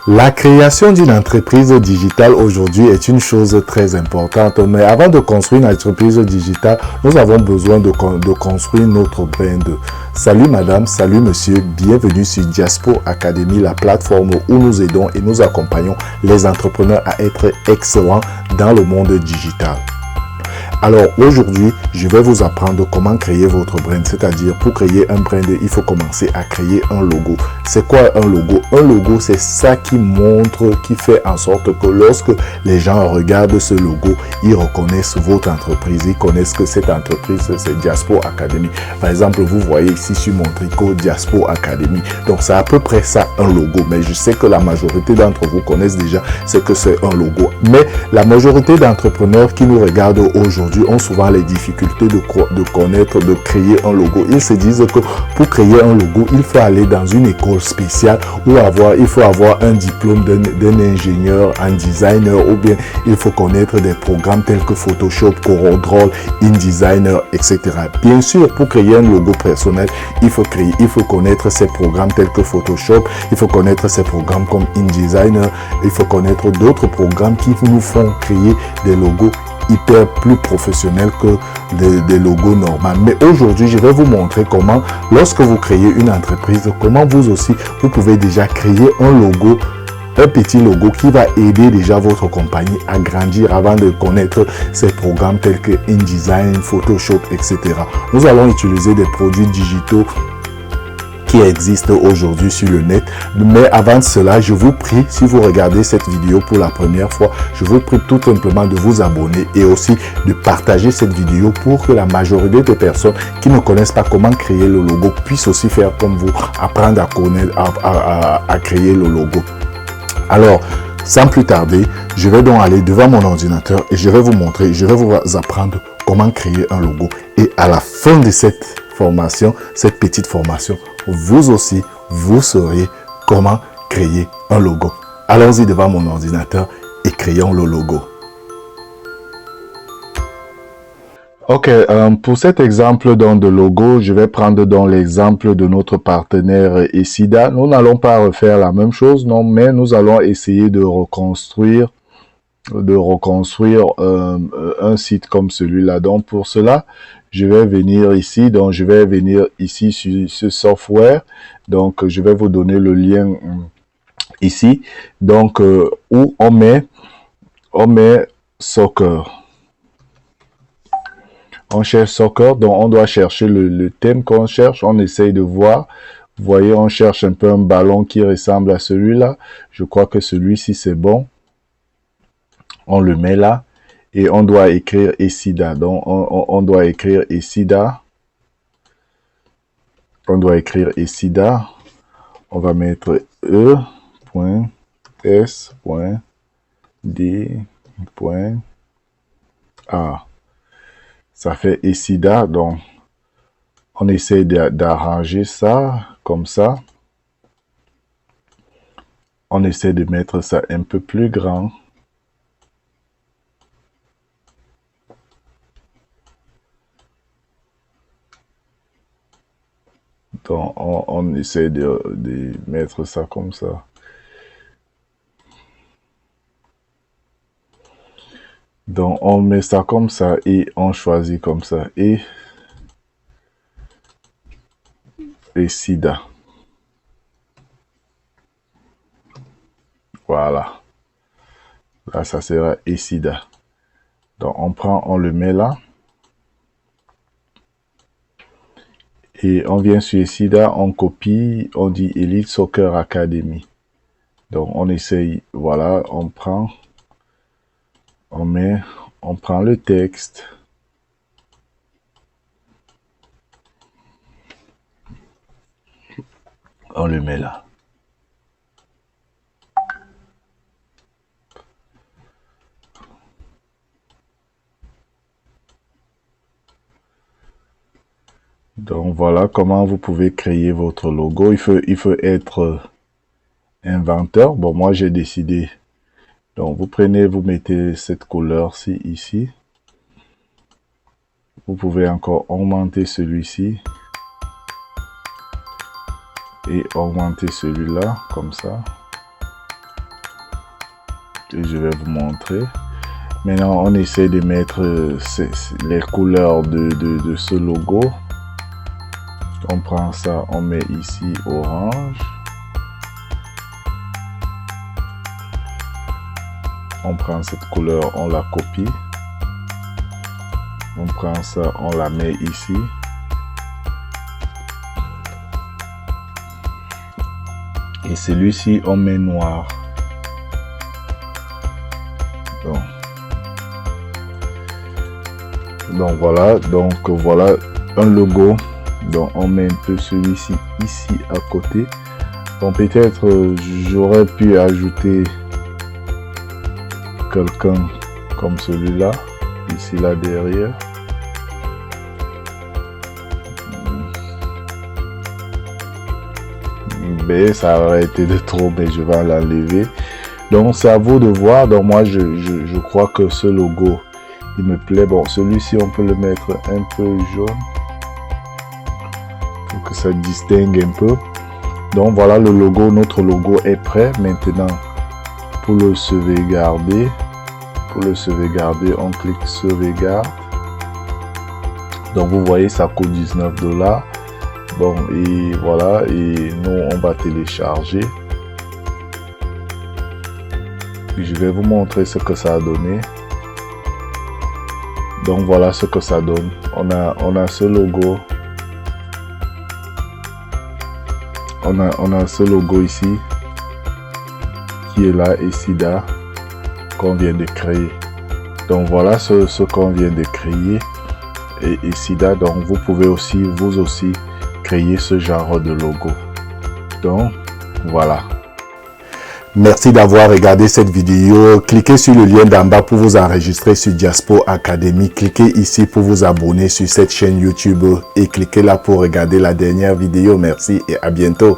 La création d'une entreprise digitale aujourd'hui est une chose très importante, mais avant de construire une entreprise digitale, nous avons besoin de construire notre brand. Salut madame, salut monsieur, bienvenue sur Diaspo Academy, la plateforme où nous aidons et nous accompagnons les entrepreneurs à être excellents dans le monde digital. Alors aujourd'hui, je vais vous apprendre comment créer votre brand, c'est-à-dire pour créer un brand, il faut commencer à créer un logo. C'est quoi un logo? Un logo, c'est ça qui montre, qui fait en sorte que lorsque les gens regardent ce logo, ils reconnaissent votre entreprise, ils connaissent que cette entreprise, c'est Diaspo Academy. Par exemple, vous voyez ici sur mon tricot Diaspo Academy. Donc c'est à peu près ça un logo, mais je sais que la majorité d'entre vous connaissent déjà ce que c'est un logo. Mais la majorité d'entrepreneurs qui nous regardent aujourd'hui ont souvent les difficultés de connaître, de créer un logo. Ils se disent que pour créer un logo, il faut aller dans une école spéciale ou il faut avoir un diplôme d'un ingénieur en designer, ou bien il faut connaître des programmes tels que Photoshop, CorelDRAW, InDesigner, etc. Bien sûr, pour créer un logo personnel, il faut connaître ces programmes tels que Photoshop, il faut connaître ces programmes comme InDesigner, il faut connaître d'autres programmes qui nous font créer des logos hyper plus professionnel que des logos normaux. Mais aujourd'hui, je vais vous montrer comment, lorsque vous créez une entreprise, comment vous aussi, vous pouvez déjà créer un logo, un petit logo qui va aider déjà votre compagnie à grandir avant de connaître ces programmes tels que InDesign, Photoshop, etc. Nous allons utiliser des produits digitaux qui existe aujourd'hui sur le net. Mais avant cela, je vous prie, si vous regardez cette vidéo pour la première fois, je vous prie tout simplement de vous abonner et aussi de partager cette vidéo pour que la majorité des personnes qui ne connaissent pas comment créer le logo puissent aussi faire comme vous, apprendre à connaître, à créer le logo. Alors, sans plus tarder, je vais donc aller devant mon ordinateur et je vais vous montrer, je vais vous apprendre comment créer un logo. Et à la fin de cette formation, cette petite formation, vous aussi, vous saurez comment créer un logo. Allons-y devant mon ordinateur et créons le logo. Ok, pour cet exemple de logo, je vais prendre donc l'exemple de notre partenaire Essida. Nous n'allons pas refaire la même chose, non, mais nous allons essayer de reconstruire un site comme celui-là. Donc pour cela, je vais venir ici, sur ce software. Donc je vais vous donner le lien ici, donc où on met soccer. On cherche soccer, donc on doit chercher le thème qu'on cherche. On essaye de voir. Vous voyez, on cherche un peu un ballon qui ressemble à celui-là. Je crois que celui-ci c'est bon. On le met là et on doit écrire Essida. Donc on doit écrire Essida. On doit écrire Essida. On va mettre E.S.D.A. Ça fait Essida. Donc on essaie d'arranger ça comme ça. On essaie de mettre ça un peu plus grand. Donc, on essaie de mettre ça comme ça. Donc, on met ça comme ça et on choisit comme ça. Et Essida. Voilà. Là, ça sera Essida. Donc, on le met là. Et on vient sur Essida, on copie, on dit Elite Soccer Academy. Donc on essaye, voilà, on prend le texte. On le met là. Donc voilà comment vous pouvez créer votre logo. Il faut être inventeur. Bon, moi j'ai décidé. Donc vous mettez cette couleur-ci ici. Vous pouvez encore augmenter celui-ci. Et augmenter celui-là, comme ça. Et je vais vous montrer. Maintenant, on essaie de mettre les couleurs de ce logo. On prend ça, on met ici orange. On prend cette couleur, on la copie. On prend ça, on la met ici. Et celui-ci, on met noir. Donc voilà, un logo. Donc on met un peu celui-ci ici à côté. Donc peut-être j'aurais pu ajouter quelqu'un comme celui-là, ici là derrière. Mais ça aurait été de trop, mais je vais l'enlever. Donc c'est à vous de voir. Donc moi je crois que ce logo il me plaît. Bon, celui-ci on peut le mettre un peu jaune pour que ça distingue un peu. Donc voilà, le logo, notre logo est prêt. Maintenant pour le sauvegarder, on clique sauvegarde. Donc vous voyez, ça coûte 19 $. Bon, et voilà, et nous on va télécharger. Puis je vais vous montrer ce que ça a donné. Donc voilà ce que ça donne. On a ce logo. On a ce logo ici qui est là, et SIDA qu'on vient de créer. Donc voilà ce qu'on vient de créer, et SIDA. Donc vous pouvez aussi vous aussi créer ce genre de logo. Donc voilà. Merci d'avoir regardé cette vidéo. Cliquez sur le lien d'en bas pour vous enregistrer sur Diaspo Academy. Cliquez ici pour vous abonner sur cette chaîne YouTube et cliquez là pour regarder la dernière vidéo. Merci et à bientôt.